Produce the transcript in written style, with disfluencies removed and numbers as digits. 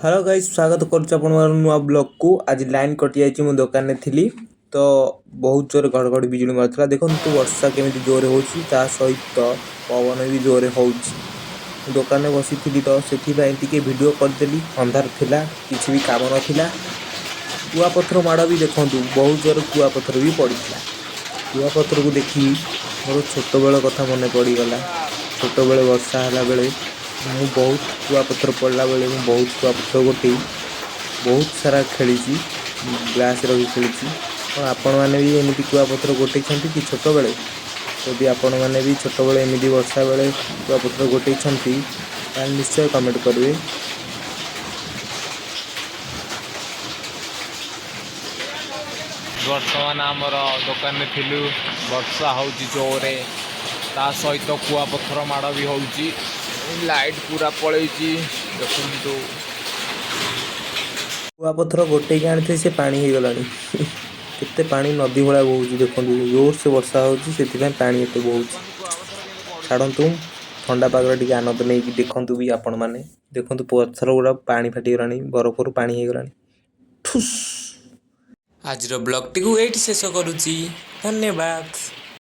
Hello guys स्वागत करुच्च नुआ blog को। आज लाइन कटि जाइए मो दुकान में थी तो बहुत जोर घड़घड़ी बिजुली मारता देखो तो वर्षा केमी जोर हो सहित पवन भी जोर हो दुकान में बसी थी तो से वीडियो करदेली अंधार थिला किसी भी काम नाला कुआपथर माड़ भी देखूँ बहुत जोर कुआपथर भी पड़ा कुआपथर को देखी मोर छोट बेल कथा मन पड़गला छोट बेले वर्षा है बेले मु बहुत कुआपथर पड़ला बेले मु बहुत कुआपथर गोटे बहुत सारा खेली ग्लास रही खेली और आपण मैंने भी एमती कुआपथर गोटे कि छोट बेले जदि आपण मैंने भी छोट बेले एमती वर्षा बेले कुआपथर गोटे निश्चय कमेंट करेंगे। बर्तमान आमर दुकान में थिलु वर्षा हो जोरे ता सहित कुआपथर माड़ भी हो लाइट पूरा पलैची देखु कुआपथर गोटे आनी से पानी हो गला केते पानी नदी भाया बहुत देखो जोर से वर्षा हो पानी एत बहुत छाड़ू ठंडा पाग टे आनंद नहीं देखु भी आपण मैंने देखु पत्थर गुड़ा पानी फाटीगला बरफ पानी हो गला ठुस। आज ब्लॉग टी को ये शेष करुच्ची धन्यवाद।